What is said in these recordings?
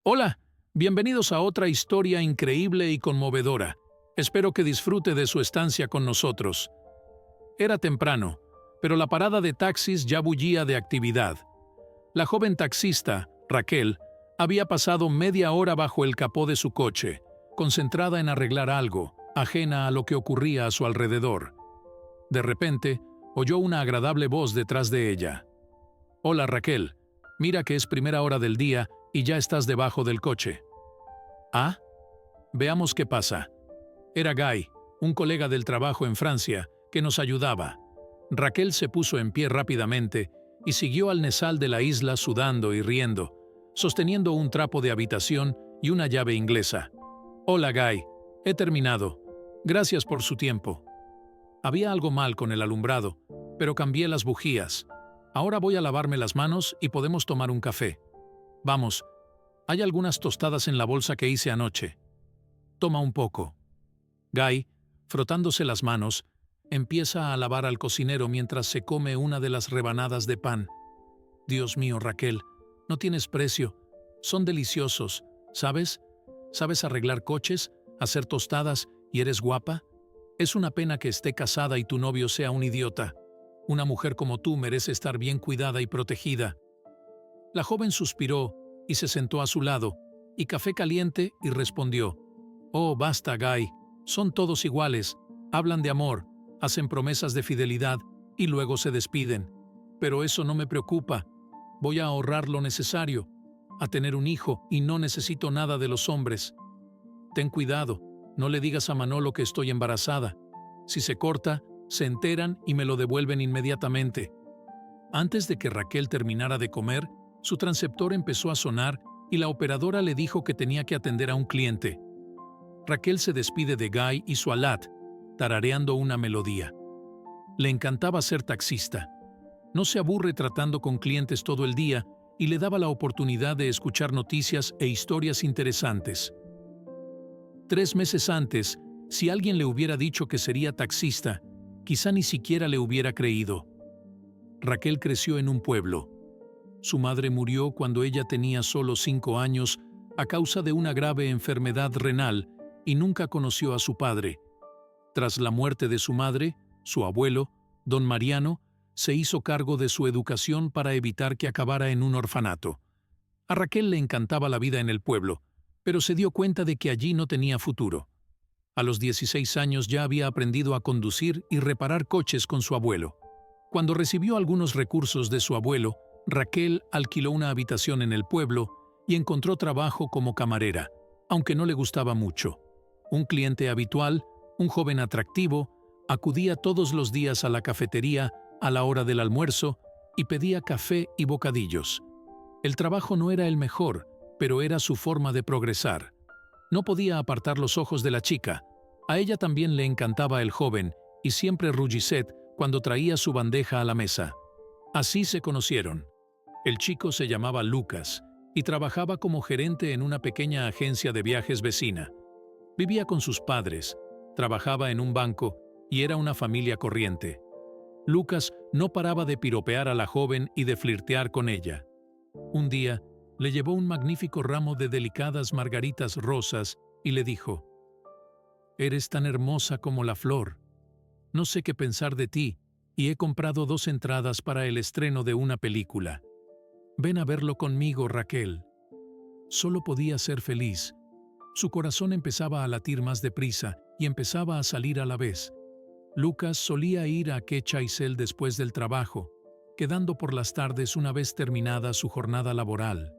Hola, bienvenidos a otra historia increíble y conmovedora. Espero que disfrute de su estancia con nosotros. Era temprano, pero la parada de taxis ya bullía de actividad. La joven taxista, Raquel, había pasado media hora bajo el capó de su coche, concentrada en arreglar algo, ajena a lo que ocurría a su alrededor. De repente, oyó una agradable voz detrás de ella. «Hola, Raquel. Mira que es primera hora del día y ya estás debajo del coche». «Ah, veamos qué pasa». Era Guy, un colega del trabajo en Francia, que nos ayudaba. Raquel se puso en pie rápidamente y siguió al nesal de la isla sudando y riendo, sosteniendo un trapo de habitación y una llave inglesa. «Hola, Guy. He terminado. Gracias por su tiempo». Había algo mal con el alumbrado, pero cambié las bujías. Ahora voy a lavarme las manos y podemos tomar un café. Vamos, hay algunas tostadas en la bolsa que hice anoche. Toma un poco. Guy, frotándose las manos, empieza a alabar al cocinero mientras se come una de las rebanadas de pan. Dios mío, Raquel, no tienes precio. Son deliciosos, ¿sabes? ¿Sabes arreglar coches, hacer tostadas y eres guapa? Es una pena que esté casada y tu novio sea un idiota. Una mujer como tú merece estar bien cuidada y protegida. La joven suspiró y se sentó a su lado, y café caliente, y respondió: «Oh, basta, Guy. Son todos iguales. Hablan de amor, hacen promesas de fidelidad y luego se despiden. Pero eso no me preocupa. Voy a ahorrar lo necesario, a tener un hijo y no necesito nada de los hombres. Ten cuidado, no le digas a Manolo que estoy embarazada. Si se corta, se enteran y me lo devuelven inmediatamente». Antes de que Raquel terminara de comer, su transceptor empezó a sonar y la operadora le dijo que tenía que atender a un cliente. Raquel se despide de Guy y su alat, tarareando una melodía. Le encantaba ser taxista. No se aburre tratando con clientes todo el día y le daba la oportunidad de escuchar noticias e historias interesantes. 3 meses antes, si alguien le hubiera dicho que sería taxista, quizá ni siquiera le hubiera creído. Raquel creció en un pueblo. Su madre murió cuando ella tenía solo 5 años a causa de una grave enfermedad renal y nunca conoció a su padre. Tras la muerte de su madre, su abuelo, don Mariano, se hizo cargo de su educación para evitar que acabara en un orfanato. A Raquel le encantaba la vida en el pueblo, pero se dio cuenta de que allí no tenía futuro. A los 16 años ya había aprendido a conducir y reparar coches con su abuelo. Cuando recibió algunos recursos de su abuelo, Raquel alquiló una habitación en el pueblo y encontró trabajo como camarera, aunque no le gustaba mucho. Un cliente habitual, un joven atractivo, acudía todos los días a la cafetería a la hora del almuerzo y pedía café y bocadillos. El trabajo no era el mejor, pero era su forma de progresar. No podía apartar los ojos de la chica. A ella también le encantaba el joven y siempre Rougissette cuando traía su bandeja a la mesa. Así se conocieron. El chico se llamaba Lucas y trabajaba como gerente en una pequeña agencia de viajes vecina. Vivía con sus padres, trabajaba en un banco y era una familia corriente. Lucas no paraba de piropear a la joven y de flirtear con ella. Un día, le llevó un magnífico ramo de delicadas margaritas rosas y le dijo: «Eres tan hermosa como la flor. No sé qué pensar de ti y he comprado 2 entradas para el estreno de una película. Ven a verlo conmigo, Raquel». Solo podía ser feliz. Su corazón empezaba a latir más deprisa y empezaba a salir a la vez. Lucas solía ir a Quechaisel después del trabajo, quedando por las tardes una vez terminada su jornada laboral.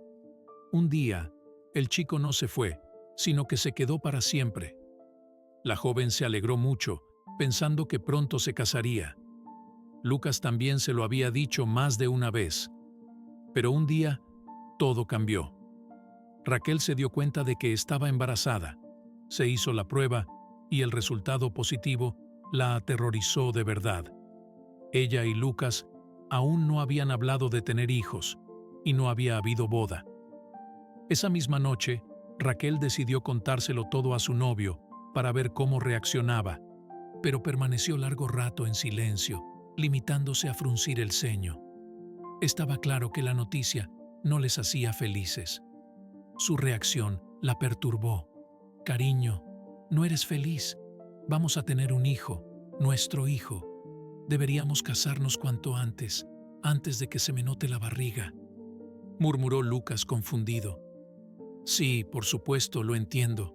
Un día, el chico no se fue, sino que se quedó para siempre. La joven se alegró mucho, pensando que pronto se casaría. Lucas también se lo había dicho más de una vez. Pero un día, todo cambió. Raquel se dio cuenta de que estaba embarazada. Se hizo la prueba y el resultado positivo la aterrorizó de verdad. Ella y Lucas aún no habían hablado de tener hijos y no había habido boda. Esa misma noche, Raquel decidió contárselo todo a su novio para ver cómo reaccionaba, pero permaneció largo rato en silencio, limitándose a fruncir el ceño. Estaba claro que la noticia no les hacía felices. Su reacción la perturbó. Cariño, no eres feliz. Vamos a tener un hijo, nuestro hijo. Deberíamos casarnos cuanto antes de que se me note la barriga, murmuró Lucas confundido. Sí, por supuesto, lo entiendo.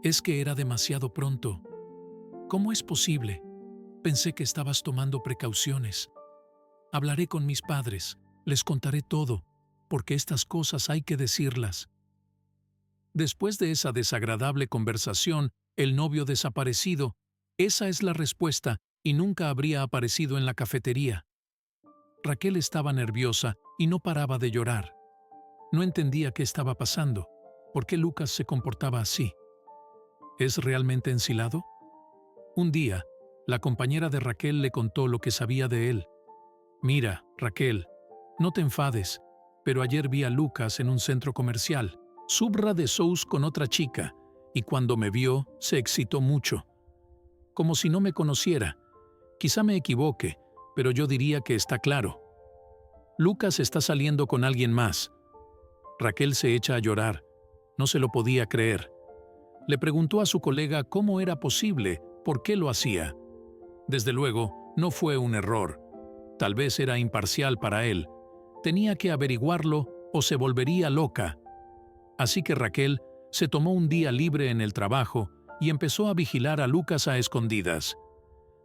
Es que era demasiado pronto. ¿Cómo es posible? Pensé que estabas tomando precauciones. Hablaré con mis padres, les contaré todo, porque estas cosas hay que decirlas. Después de esa desagradable conversación, el novio desaparecido, esa es la respuesta, y nunca habría aparecido en la cafetería. Raquel estaba nerviosa y no paraba de llorar. No entendía qué estaba pasando, por qué Lucas se comportaba así. ¿Es realmente ensilado? Un día, la compañera de Raquel le contó lo que sabía de él. Mira, Raquel, no te enfades, pero ayer vi a Lucas en un centro comercial, Subra de Sous con otra chica, y cuando me vio, se excitó mucho. Como si no me conociera. Quizá me equivoque, pero yo diría que está claro. Lucas está saliendo con alguien más. Raquel se echa a llorar. No se lo podía creer. Le preguntó a su colega cómo era posible, por qué lo hacía. Desde luego, no fue un error. Tal vez era imparcial para él. Tenía que averiguarlo o se volvería loca. Así que Raquel se tomó un día libre en el trabajo y empezó a vigilar a Lucas a escondidas.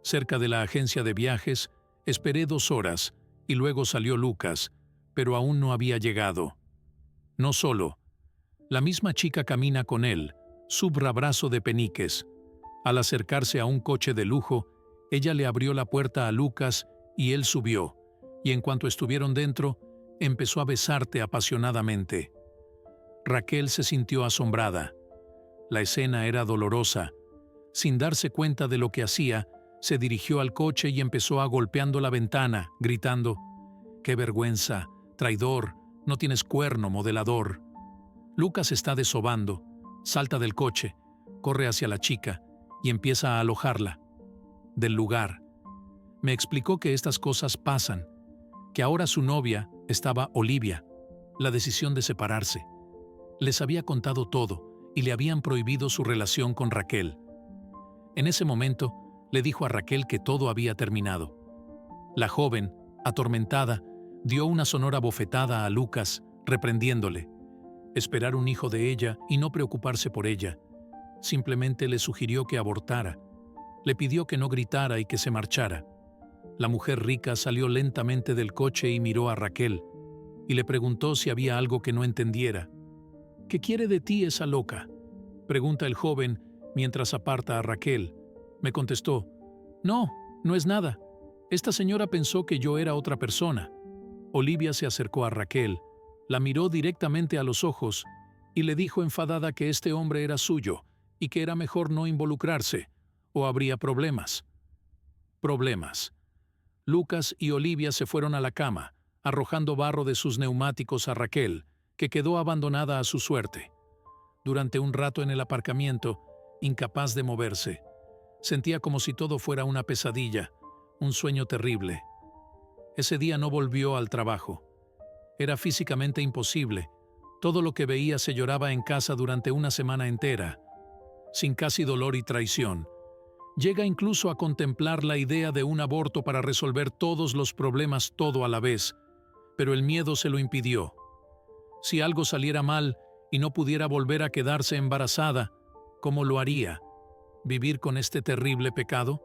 Cerca de la agencia de viajes, esperé 2 horas y luego salió Lucas, pero aún no había llegado. No solo. La misma chica camina con él, subrabrazo de peniques. Al acercarse a un coche de lujo, ella le abrió la puerta a Lucas y él subió, y en cuanto estuvieron dentro, empezó a besarte apasionadamente. Raquel se sintió asombrada. La escena era dolorosa. Sin darse cuenta de lo que hacía, se dirigió al coche y empezó a golpeando la ventana, gritando: «¡Qué vergüenza! ¡Traidor! ¡No tienes cuerno, modelador!». Lucas está desobando, salta del coche, corre hacia la chica y empieza a alojarla. Del lugar. Me explicó que estas cosas pasan, que ahora su novia estaba Olivia, la decisión de separarse. Les había contado todo y le habían prohibido su relación con Raquel. En ese momento, le dijo a Raquel que todo había terminado. La joven, atormentada, dio una sonora bofetada a Lucas, reprendiéndole. Esperar un hijo de ella y no preocuparse por ella. Simplemente le sugirió que abortara. Le pidió que no gritara y que se marchara. La mujer rica salió lentamente del coche y miró a Raquel, y le preguntó si había algo que no entendiera. «¿Qué quiere de ti esa loca?», pregunta el joven mientras aparta a Raquel. Me contestó: «No, no es nada. Esta señora pensó que yo era otra persona». Olivia se acercó a Raquel, la miró directamente a los ojos y le dijo enfadada que este hombre era suyo y que era mejor no involucrarse, o habría problemas. Problemas. Lucas y Olivia se fueron a la cama, arrojando barro de sus neumáticos a Raquel, que quedó abandonada a su suerte. Durante un rato en el aparcamiento, incapaz de moverse, sentía como si todo fuera una pesadilla, un sueño terrible. Ese día no volvió al trabajo. Era físicamente imposible. Todo lo que veía se lloraba en casa durante una semana entera, sin casi dolor y traición. Llega incluso a contemplar la idea de un aborto para resolver todos los problemas todo a la vez, pero el miedo se lo impidió. Si algo saliera mal y no pudiera volver a quedarse embarazada, ¿cómo lo haría? ¿Vivir con este terrible pecado?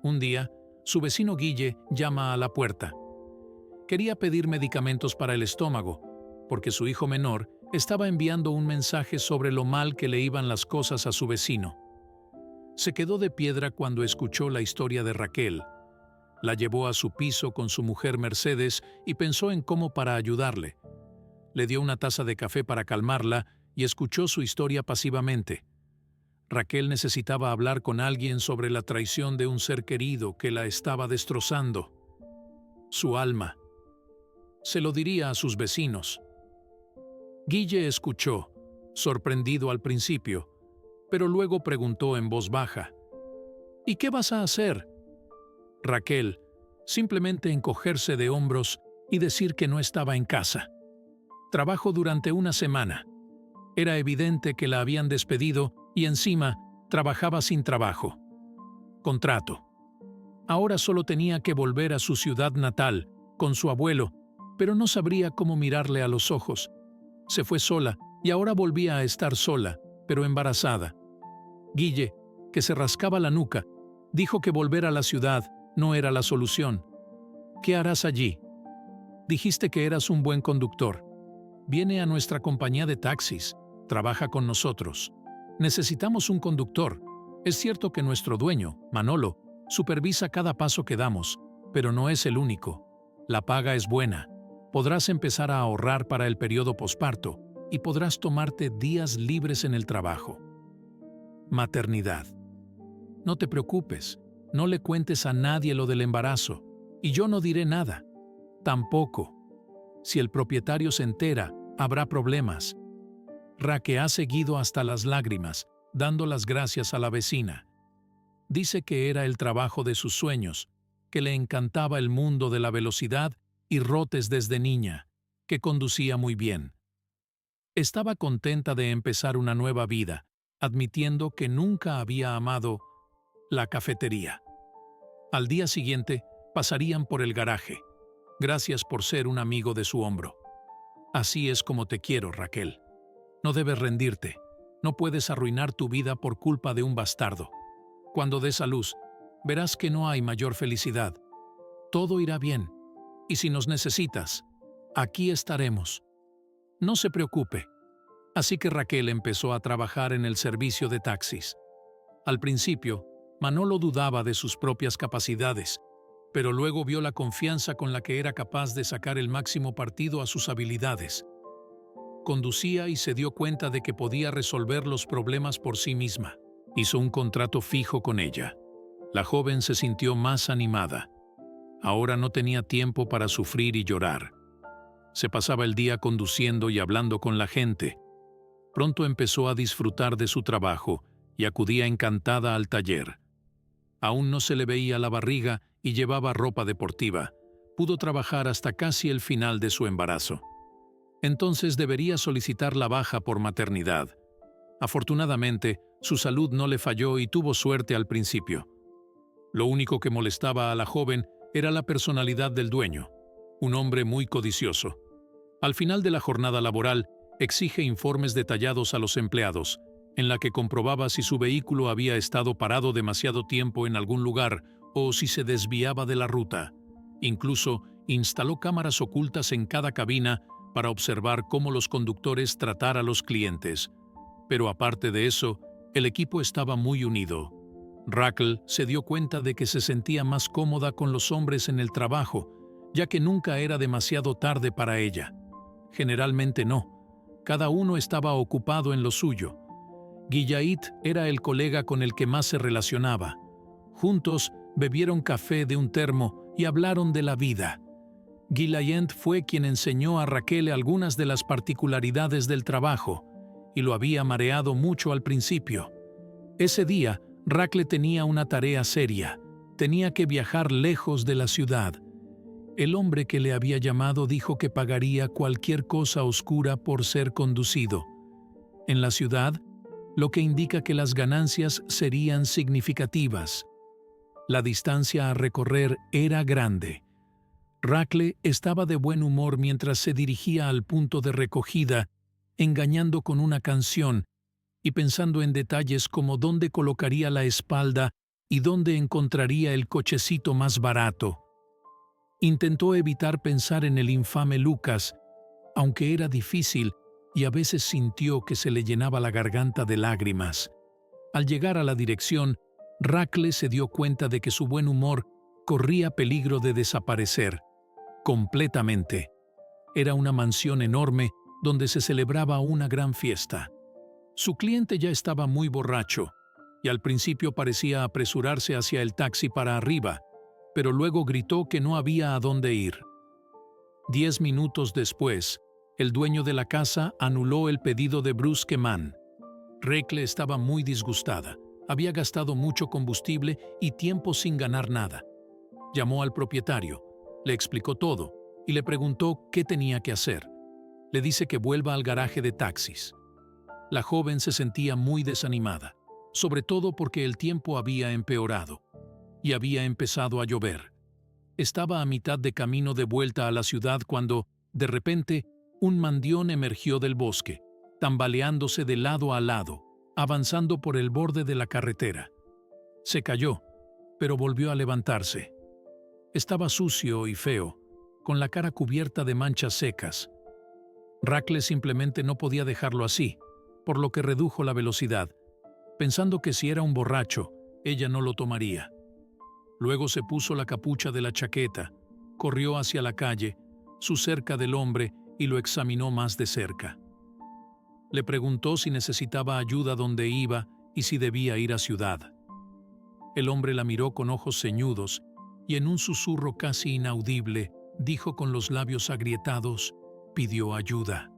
Un día, su vecino Guille llama a la puerta. Quería pedir medicamentos para el estómago, porque su hijo menor estaba enviando un mensaje sobre lo mal que le iban las cosas a su vecino. Se quedó de piedra cuando escuchó la historia de Raquel. La llevó a su piso con su mujer Mercedes y pensó en cómo para ayudarle. Le dio una taza de café para calmarla y escuchó su historia pasivamente. Raquel necesitaba hablar con alguien sobre la traición de un ser querido que la estaba destrozando. Su alma. Se lo diría a sus vecinos. Guille escuchó, sorprendido al principio, pero luego preguntó en voz baja: «¿Y qué vas a hacer?». Raquel, simplemente encogerse de hombros y decir que no estaba en casa. Trabajo durante una semana. Era evidente que la habían despedido y encima trabajaba sin trabajo. Contrato. Ahora solo tenía que volver a su ciudad natal, con su abuelo, pero no sabría cómo mirarle a los ojos. Se fue sola y ahora volvía a estar sola, pero embarazada. Guille, que se rascaba la nuca, dijo que volver a la ciudad no era la solución. ¿Qué harás allí? Dijiste que eras un buen conductor. Viene a nuestra compañía de taxis. Trabaja con nosotros. Necesitamos un conductor. Es cierto que nuestro dueño, Manolo, supervisa cada paso que damos, pero no es el único. La paga es buena. Podrás empezar a ahorrar para el periodo posparto y podrás tomarte días libres en el trabajo. Maternidad. No te preocupes, no le cuentes a nadie lo del embarazo, y yo no diré nada. Tampoco. Si el propietario se entera, habrá problemas. Raque ha seguido hasta las lágrimas, dando las gracias a la vecina. Dice que era el trabajo de sus sueños, que le encantaba el mundo de la velocidad y rotes desde niña, que conducía muy bien. Estaba contenta de empezar una nueva vida, admitiendo que nunca había amado la cafetería. Al día siguiente, pasarían por el garaje. Gracias por ser un amigo de su hombro. Así es como te quiero, Raquel. No debes rendirte. No puedes arruinar tu vida por culpa de un bastardo. Cuando des a luz, verás que no hay mayor felicidad. Todo irá bien. Y si nos necesitas, aquí estaremos. No se preocupe. Así que Raquel empezó a trabajar en el servicio de taxis. Al principio, Manolo dudaba de sus propias capacidades, pero luego vio la confianza con la que era capaz de sacar el máximo partido a sus habilidades. Conducía y se dio cuenta de que podía resolver los problemas por sí misma. Hizo un contrato fijo con ella. La joven se sintió más animada. Ahora no tenía tiempo para sufrir y llorar. Se pasaba el día conduciendo y hablando con la gente. Pronto empezó a disfrutar de su trabajo y acudía encantada al taller. Aún no se le veía la barriga y llevaba ropa deportiva. Pudo trabajar hasta casi el final de su embarazo. Entonces debería solicitar la baja por maternidad. Afortunadamente, su salud no le falló y tuvo suerte al principio. Lo único que molestaba a la joven era la personalidad del dueño, un hombre muy codicioso. Al final de la jornada laboral, exige informes detallados a los empleados, en la que comprobaba si su vehículo había estado parado demasiado tiempo en algún lugar o si se desviaba de la ruta. Incluso instaló cámaras ocultas en cada cabina para observar cómo los conductores tratar a los clientes. Pero aparte de eso, el equipo estaba muy unido. Raquel se dio cuenta de que se sentía más cómoda con los hombres en el trabajo, ya que nunca era demasiado tarde para ella. Generalmente no. Cada uno estaba ocupado en lo suyo. Guillait era el colega con el que más se relacionaba. Juntos bebieron café de un termo y hablaron de la vida. Guillaient fue quien enseñó a Raquel algunas de las particularidades del trabajo, y lo había mareado mucho al principio. Ese día, Raquel tenía una tarea seria. Tenía que viajar lejos de la ciudad. El hombre que le había llamado dijo que pagaría cualquier cosa oscura por ser conducido. En la ciudad, lo que indica que las ganancias serían significativas. La distancia a recorrer era grande. Raquel estaba de buen humor mientras se dirigía al punto de recogida, engañando con una canción y pensando en detalles como dónde colocaría la espalda y dónde encontraría el cochecito más barato. Intentó evitar pensar en el infame Lucas, aunque era difícil y a veces sintió que se le llenaba la garganta de lágrimas. Al llegar a la dirección, Raquel se dio cuenta de que su buen humor corría peligro de desaparecer completamente. Era una mansión enorme donde se celebraba una gran fiesta. Su cliente ya estaba muy borracho y al principio parecía apresurarse hacia el taxi para arriba, pero luego gritó que no había a dónde ir. 10 minutos después, el dueño de la casa anuló el pedido de Bruce Mann. Raquel estaba muy disgustada. Había gastado mucho combustible y tiempo sin ganar nada. Llamó al propietario, le explicó todo y le preguntó qué tenía que hacer. Le dice que vuelva al garaje de taxis. La joven se sentía muy desanimada, sobre todo porque el tiempo había empeorado y había empezado a llover. Estaba a mitad de camino de vuelta a la ciudad cuando, de repente, un mandión emergió del bosque, tambaleándose de lado a lado, avanzando por el borde de la carretera. Se cayó, pero volvió a levantarse. Estaba sucio y feo, con la cara cubierta de manchas secas. Rackle simplemente no podía dejarlo así, por lo que redujo la velocidad, pensando que si era un borracho, ella no lo tomaría. Luego se puso la capucha de la chaqueta, corrió hacia la calle, su cerca del hombre, y lo examinó más de cerca. Le preguntó si necesitaba ayuda donde iba y si debía ir a ciudad. El hombre la miró con ojos ceñudos y en un susurro casi inaudible dijo con los labios agrietados, pidió ayuda.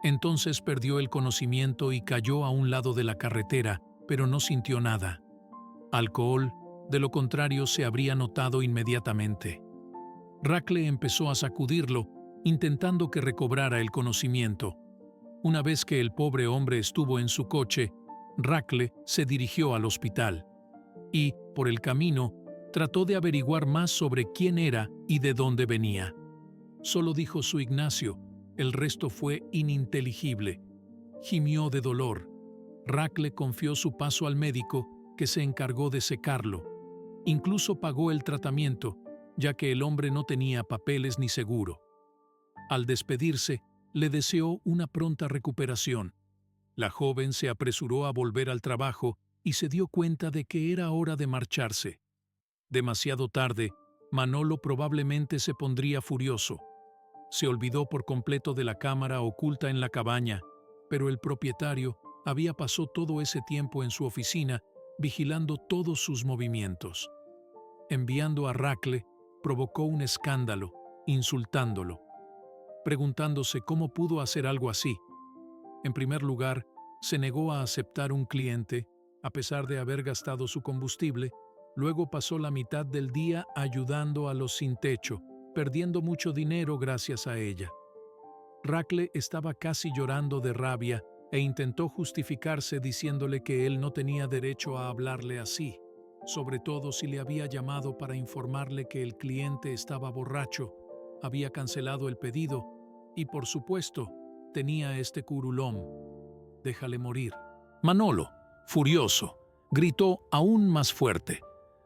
Entonces perdió el conocimiento y cayó a un lado de la carretera, pero no sintió nada. Alcohol, de lo contrario, se habría notado inmediatamente. Rackle empezó a sacudirlo, intentando que recobrara el conocimiento. Una vez que el pobre hombre estuvo en su coche, Rackle se dirigió al hospital y, por el camino, trató de averiguar más sobre quién era y de dónde venía. Solo dijo su Ignacio, el resto fue ininteligible. Gimió de dolor. Rackle confió su paso al médico, que se encargó de secarlo. Incluso pagó el tratamiento, ya que el hombre no tenía papeles ni seguro. Al despedirse, le deseó una pronta recuperación. La joven se apresuró a volver al trabajo y se dio cuenta de que era hora de marcharse. Demasiado tarde, Manolo probablemente se pondría furioso. Se olvidó por completo de la cámara oculta en la cabaña, pero el propietario había pasado todo ese tiempo en su oficina vigilando todos sus movimientos. Enviando a Rackle, provocó un escándalo, insultándolo, preguntándose cómo pudo hacer algo así. En primer lugar, se negó a aceptar un cliente, a pesar de haber gastado su combustible. Luego pasó la mitad del día ayudando a los sin techo, perdiendo mucho dinero gracias a ella. Rackle estaba casi llorando de rabia e intentó justificarse diciéndole que él no tenía derecho a hablarle así, sobre todo si le había llamado para informarle que el cliente estaba borracho, había cancelado el pedido y, por supuesto, tenía este curulón. Déjale morir. Manolo, furioso, gritó aún más fuerte,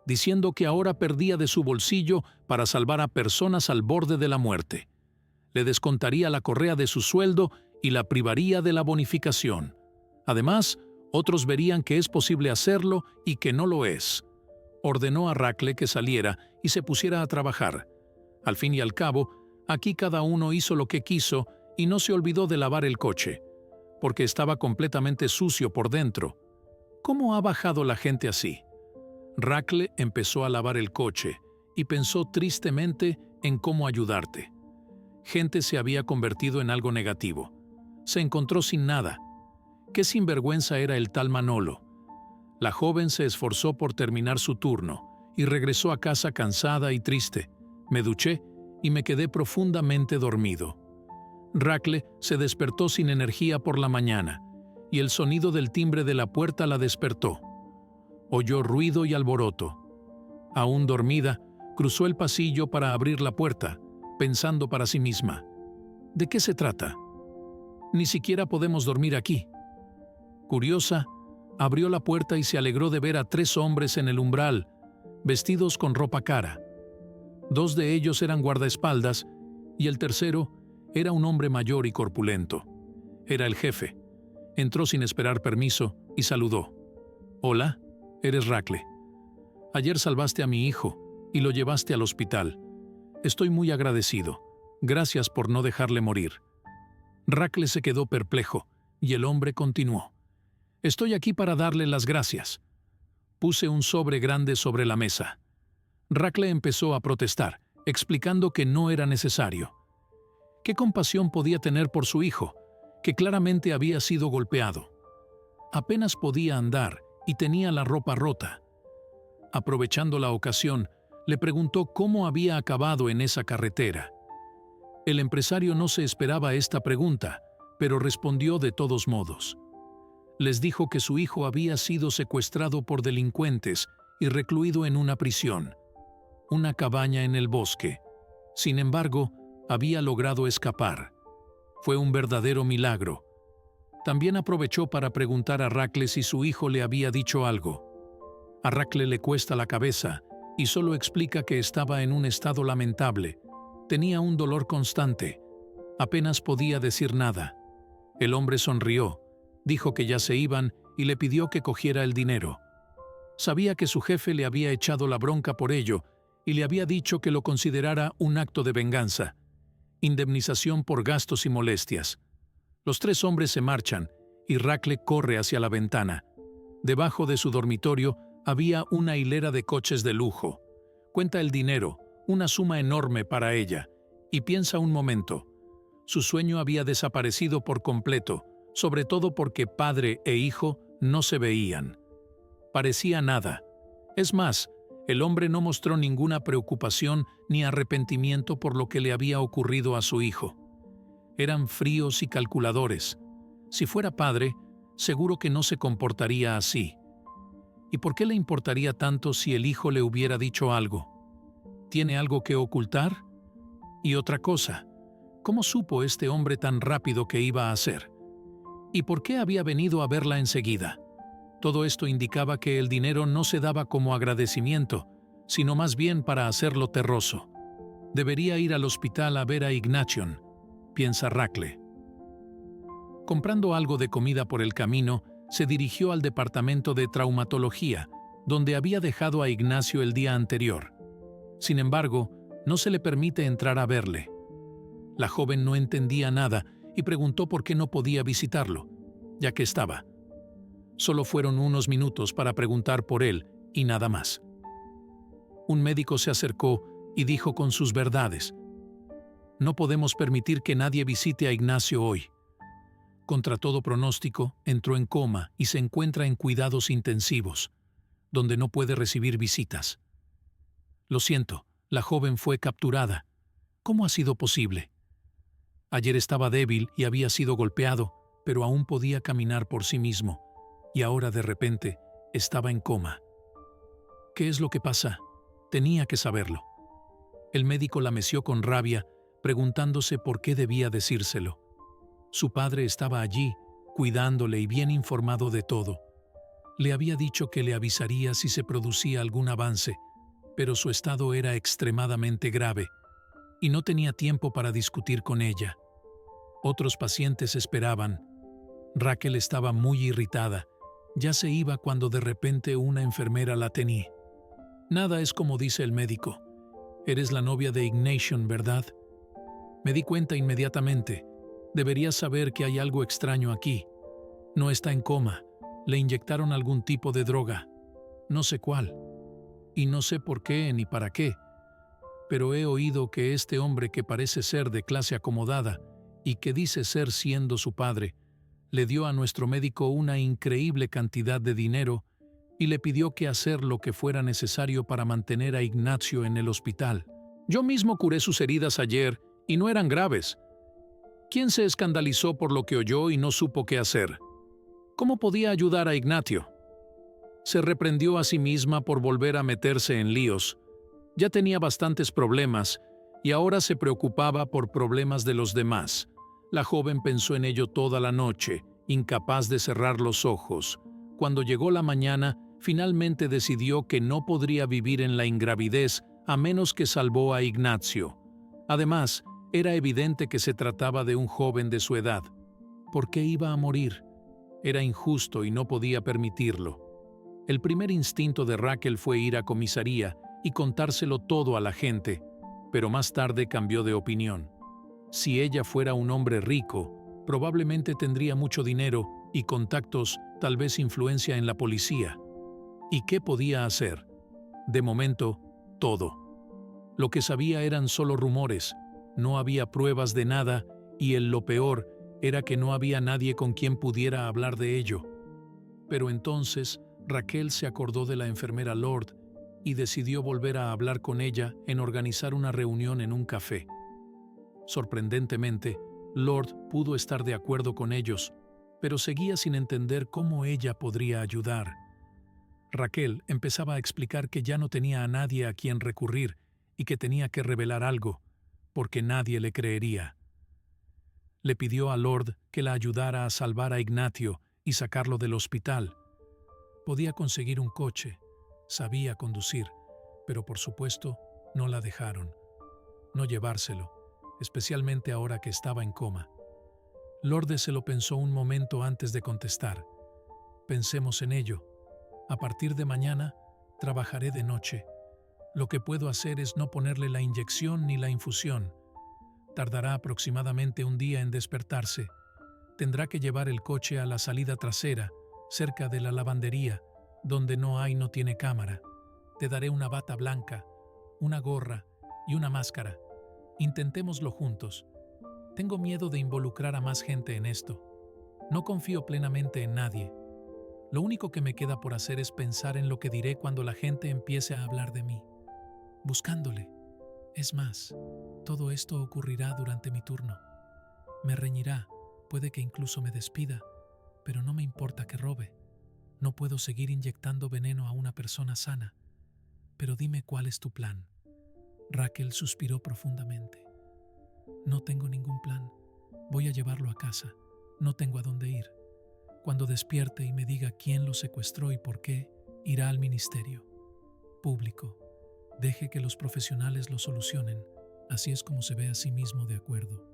diciendo que ahora perdía de su bolsillo para salvar a personas al borde de la muerte. Le descontaría la correa de su sueldo y la privaría de la bonificación. Además, otros verían que es posible hacerlo y que no lo es. Ordenó a Rackle que saliera y se pusiera a trabajar. Al fin y al cabo, aquí cada uno hizo lo que quiso y no se olvidó de lavar el coche, porque estaba completamente sucio por dentro. ¿Cómo ha bajado la gente así? Rackle empezó a lavar el coche y pensó tristemente en cómo ayudarte. Gente se había convertido en algo negativo. Se encontró sin nada. Qué sinvergüenza era el tal Manolo. La joven se esforzó por terminar su turno y regresó a casa cansada y triste. Me duché y me quedé profundamente dormido. Rackle se despertó sin energía por la mañana y el sonido del timbre de la puerta la despertó. Oyó ruido y alboroto. Aún dormida, cruzó el pasillo para abrir la puerta, pensando para sí misma: ¿de qué se trata? Ni siquiera podemos dormir aquí. Curiosa, abrió la puerta y se alegró de ver a 3 hombres en el umbral, vestidos con ropa cara. 2 de ellos eran guardaespaldas y el tercero era un hombre mayor y corpulento. Era el jefe. Entró sin esperar permiso y saludó. «Hola, eres Rackle. Ayer salvaste a mi hijo y lo llevaste al hospital. Estoy muy agradecido. Gracias por no dejarle morir». Rackle se quedó perplejo y el hombre continuó. «Estoy aquí para darle las gracias». Puse un sobre grande sobre la mesa. Rackle empezó a protestar, explicando que no era necesario. ¿Qué compasión podía tener por su hijo, que claramente había sido golpeado? Apenas podía andar y tenía la ropa rota. Aprovechando la ocasión, le preguntó cómo había acabado en esa carretera. El empresario no se esperaba esta pregunta, pero respondió de todos modos. Les dijo que su hijo había sido secuestrado por delincuentes y recluido en una prisión, una cabaña en el bosque. Sin embargo, había logrado escapar. Fue un verdadero milagro. También aprovechó para preguntar a Racle si su hijo le había dicho algo. A Racle le cuesta la cabeza y solo explica que estaba en un estado lamentable. Tenía un dolor constante. Apenas podía decir nada. El hombre sonrió, dijo que ya se iban y le pidió que cogiera el dinero. Sabía que su jefe le había echado la bronca por ello y le había dicho que lo considerara un acto de venganza, indemnización por gastos y molestias. Los tres hombres se marchan y Racle corre hacia la ventana. Debajo de su dormitorio había una hilera de coches de lujo. Cuenta el dinero, una suma enorme para ella, y piensa un momento. Su sueño había desaparecido por completo, sobre todo porque padre e hijo no se veían. Parecía nada. Es más, el hombre no mostró ninguna preocupación ni arrepentimiento por lo que le había ocurrido a su hijo. Eran fríos y calculadores. Si fuera padre, seguro que no se comportaría así. ¿Y por qué le importaría tanto si el hijo le hubiera dicho algo? ¿Tiene algo que ocultar? Y otra cosa, ¿cómo supo este hombre tan rápido que iba a hacer? ¿Y por qué había venido a verla enseguida? Todo esto indicaba que el dinero no se daba como agradecimiento, sino más bien para hacerlo terroso. Debería ir al hospital a ver a Ignación, piensa Racle. Comprando algo de comida por el camino, se dirigió al departamento de traumatología, donde había dejado a Ignacio el día anterior. Sin embargo, no se le permite entrar a verle. La joven no entendía nada y preguntó por qué no podía visitarlo, ya que estaba. Solo fueron unos minutos para preguntar por él y nada más. Un médico se acercó y dijo con sus verdades: «No podemos permitir que nadie visite a Ignacio hoy. Contra todo pronóstico, entró en coma y se encuentra en cuidados intensivos, donde no puede recibir visitas». Lo siento, la joven fue capturada. ¿Cómo ha sido posible? Ayer estaba débil y había sido golpeado, pero aún podía caminar por sí mismo, y ahora de repente estaba en coma. ¿Qué es lo que pasa? Tenía que saberlo. El médico la meció con rabia, preguntándose por qué debía decírselo. Su padre estaba allí, cuidándole y bien informado de todo. Le había dicho que le avisaría si se producía algún avance, pero su estado era extremadamente grave y no tenía tiempo para discutir con ella. Otros pacientes esperaban. Raquel estaba muy irritada. Ya se iba cuando de repente una enfermera la tenía. «Nada es como dice el médico. Eres la novia de Ignación, ¿verdad?» Me di cuenta inmediatamente. Deberías saber que hay algo extraño aquí. No está en coma. Le inyectaron algún tipo de droga. No sé cuál. Y no sé por qué ni para qué. Pero he oído que este hombre que parece ser de clase acomodada y que dice ser siendo su padre, le dio a nuestro médico una increíble cantidad de dinero y le pidió que hacer lo que fuera necesario para mantener a Ignacio en el hospital. Yo mismo curé sus heridas ayer y no eran graves. ¿Quién se escandalizó por lo que oyó y no supo qué hacer? ¿Cómo podía ayudar a Ignacio? Se reprendió a sí misma por volver a meterse en líos. Ya tenía bastantes problemas y ahora se preocupaba por problemas de los demás. La joven pensó en ello toda la noche, incapaz de cerrar los ojos. Cuando llegó la mañana, finalmente decidió que no podría vivir en la ingravidez a menos que salvó a Ignacio. Además, era evidente que se trataba de un joven de su edad. ¿Por qué iba a morir? Era injusto y no podía permitirlo. El primer instinto de Raquel fue ir a comisaría y contárselo todo a la gente, pero más tarde cambió de opinión. Si ella fuera un hombre rico, probablemente tendría mucho dinero y contactos, tal vez influencia en la policía. ¿Y qué podía hacer? De momento, todo. Lo que sabía eran solo rumores, no había pruebas de nada y lo peor era que no había nadie con quien pudiera hablar de ello. Pero entonces Raquel se acordó de la enfermera Lord y decidió volver a hablar con ella en organizar una reunión en un café. Sorprendentemente, Lord pudo estar de acuerdo con ellos, pero seguía sin entender cómo ella podría ayudar. Raquel empezaba a explicar que ya no tenía a nadie a quien recurrir y que tenía que revelar algo, porque nadie le creería. Le pidió a Lord que la ayudara a salvar a Ignacio y sacarlo del hospital. Podía conseguir un coche, sabía conducir, pero por supuesto no la dejaron. No llevárselo, especialmente ahora que estaba en coma. Lorde se lo pensó un momento antes de contestar. Pensemos en ello. A partir de mañana, trabajaré de noche. Lo que puedo hacer es no ponerle la inyección ni la infusión. Tardará aproximadamente un día en despertarse. Tendrá que llevar el coche a la salida trasera, cerca de la lavandería, donde no tiene cámara. Te daré una bata blanca, una gorra y una máscara. Intentémoslo juntos. Tengo miedo de involucrar a más gente en esto. No confío plenamente en nadie. Lo único que me queda por hacer es pensar en lo que diré cuando la gente empiece a hablar de mí. Buscándole. Es más, todo esto ocurrirá durante mi turno. Me reñirá, puede que incluso me despida, pero no me importa que robe. No puedo seguir inyectando veneno a una persona sana. Pero dime cuál es tu plan. Raquel suspiró profundamente. No tengo ningún plan. Voy a llevarlo a casa. No tengo a dónde ir. Cuando despierte y me diga quién lo secuestró y por qué, irá al ministerio público. Deje que los profesionales lo solucionen. Así es como se ve a sí mismo de acuerdo.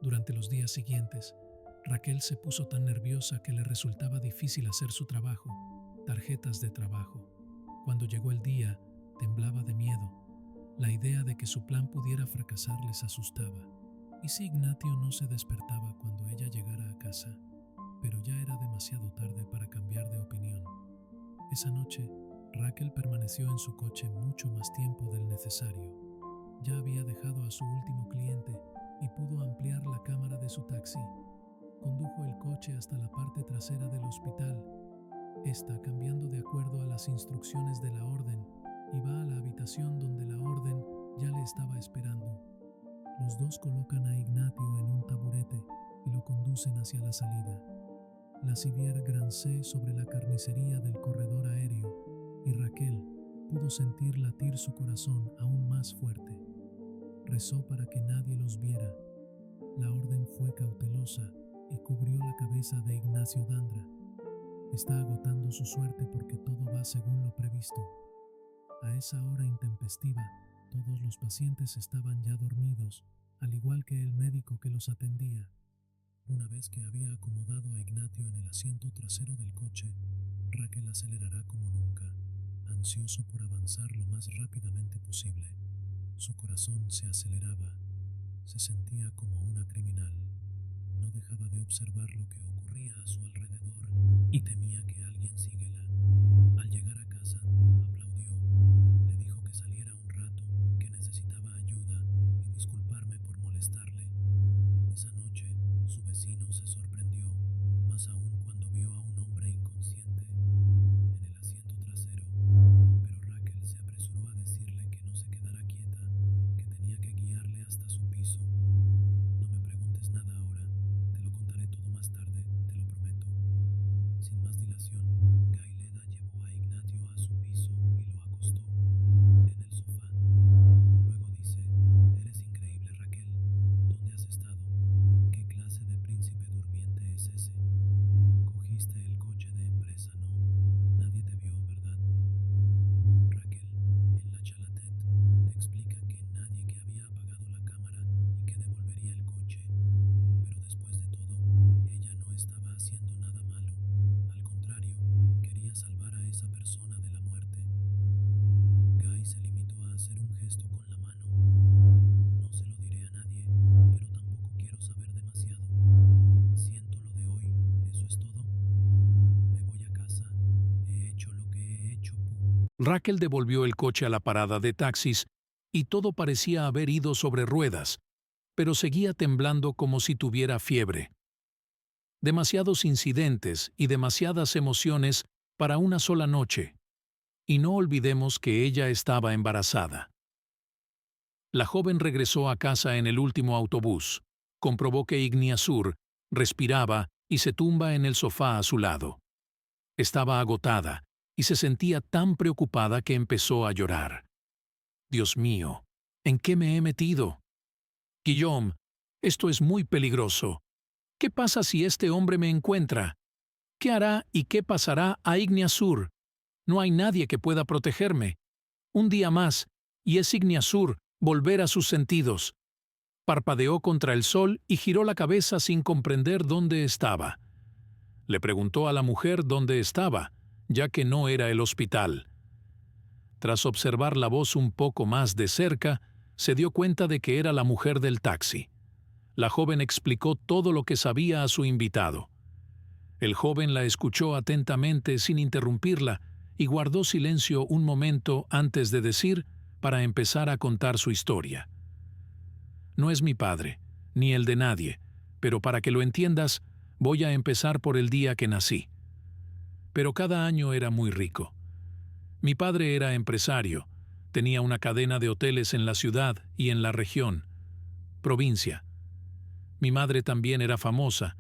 Durante los días siguientes, Raquel se puso tan nerviosa que le resultaba difícil hacer su trabajo. Tarjetas de trabajo. Cuando llegó el día, temblaba de miedo. La idea de que su plan pudiera fracasar les asustaba. ¿Y si Ignacio no se despertaba cuando ella llegara a casa? Pero ya era demasiado tarde para cambiar de opinión. Esa noche, Raquel permaneció en su coche mucho más tiempo del necesario. Ya había dejado a su último cliente y pudo ampliar la cámara de su taxi. Condujo el coche hasta la parte trasera del hospital. Esta, cambiando de acuerdo a las instrucciones de la orden, y va a la habitación donde la orden ya le estaba esperando. Los dos colocan a Ignacio en un taburete y lo conducen hacia la salida. La civière Grancé sobre la carnicería del corredor aéreo, y Raquel pudo sentir latir su corazón aún más fuerte. Rezó para que nadie los viera. La orden fue cautelosa y cubrió la cabeza de Ignacio Dandra. Está agotando su suerte porque todo va según lo previsto. A esa hora intempestiva, todos los pacientes estaban ya dormidos, al igual que el médico que los atendía. Una vez que había acomodado a Ignacio en el asiento trasero del coche, Raquel acelerará como nunca, ansioso por avanzar lo más rápidamente posible. Su corazón se aceleraba, se sentía como una criminal. No dejaba de observar lo que ocurría a su alrededor y temía que alguien siguiera. Al llegar a casa, aplaudió. Le dijo que saliera un rato, que necesitaba ayuda y disculparme por molestarle. Esa noche, su vecino se sorprendió, más aún cuando vio a un hombre inconsciente en el asiento trasero. Pero Raquel se apresuró a decirle que no se quedara quieta, que tenía que guiarle hasta su piso. No me preguntes nada ahora, te lo contaré todo más tarde, te lo prometo. Sin más dilación, Gaileda llevó a Ignacio a su piso y lo acostó en el sofá. Luego dice: eres increíble, Raquel. ¿Dónde has estado? ¿Qué clase de príncipe durmiente es ese? Cogiste el coche de empresa, ¿no? Nadie te vio, ¿verdad? Raquel, en la Chalatet, te explica que nadie, que había apagado la cámara y que devolvería el coche. Pero después de todo, ella no estaba haciendo nada malo. Al contrario, quería salvar a esa persona de la muerte. Guy se limitó a hacer un gesto con la mano. No se lo diré a nadie, pero tampoco quiero saber demasiado. Siento lo de hoy, eso es todo. Me voy a casa. He hecho lo que he hecho. Raquel devolvió el coche a la parada de taxis y todo parecía haber ido sobre ruedas, pero seguía temblando como si tuviera fiebre. Demasiados incidentes y demasiadas emociones para una sola noche. Y no olvidemos que ella estaba embarazada. La joven regresó a casa en el último autobús. Comprobó que Igniazur respiraba y se tumba en el sofá a su lado. Estaba agotada y se sentía tan preocupada que empezó a llorar. Dios mío, ¿en qué me he metido? Guillaume, esto es muy peligroso. ¿Qué pasa si este hombre me encuentra? ¿Qué hará y qué pasará a Igniazur? No hay nadie que pueda protegerme. Un día más, y es Igniazur volver a sus sentidos. Parpadeó contra el sol y giró la cabeza sin comprender dónde estaba. Le preguntó a la mujer dónde estaba, ya que no era el hospital. Tras observar la voz un poco más de cerca, se dio cuenta de que era la mujer del taxi. La joven explicó todo lo que sabía a su invitado. El joven la escuchó atentamente sin interrumpirla y guardó silencio un momento antes de decir para empezar a contar su historia. No es mi padre, ni el de nadie, pero para que lo entiendas, voy a empezar por el día que nací. Pero cada año era muy rico. Mi padre era empresario, tenía una cadena de hoteles en la ciudad y en la región, provincia. Mi madre también era famosa,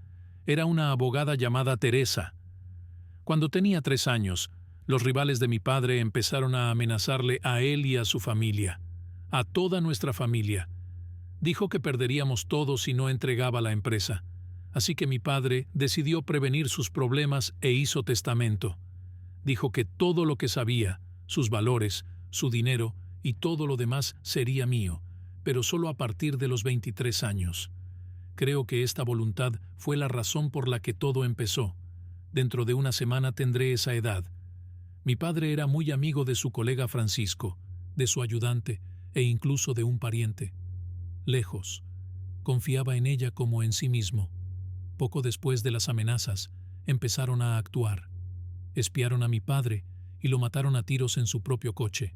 era una abogada llamada Teresa. Cuando tenía 3 años, los rivales de mi padre empezaron a amenazarle a él y a su familia, a toda nuestra familia. Dijo que perderíamos todo si no entregaba la empresa, así que mi padre decidió prevenir sus problemas e hizo testamento. Dijo que todo lo que sabía, sus valores, su dinero y todo lo demás sería mío, pero solo a partir de los 23 años. Creo que esta voluntad fue la razón por la que todo empezó. Dentro de una semana tendré esa edad. Mi padre era muy amigo de su colega Francisco, de su ayudante e incluso de un pariente. Lejos, confiaba en ella como en sí mismo. Poco después de las amenazas, empezaron a actuar. Espiaron a mi padre y lo mataron a tiros en su propio coche.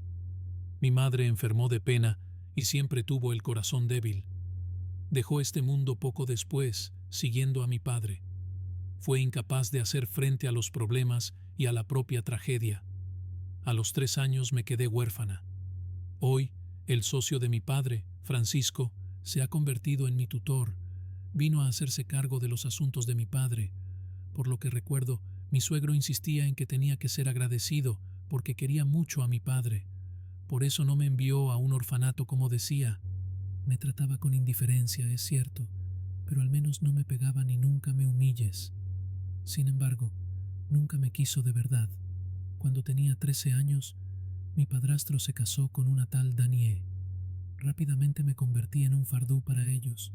Mi madre enfermó de pena y siempre tuvo el corazón débil. Dejó este mundo poco después, siguiendo a mi padre. Fue incapaz de hacer frente a los problemas y a la propia tragedia. A los 3 años me quedé huérfana. Hoy, el socio de mi padre, Francisco, se ha convertido en mi tutor. Vino a hacerse cargo de los asuntos de mi padre. Por lo que recuerdo, mi suegro insistía en que tenía que ser agradecido porque quería mucho a mi padre. Por eso no me envió a un orfanato como decía. Me trataba con indiferencia, es cierto, pero al menos no me pegaba ni nunca me humilles. Sin embargo, nunca me quiso de verdad. Cuando tenía 13 años, mi padrastro se casó con una tal Danié. Rápidamente me convertí en un fardú para ellos.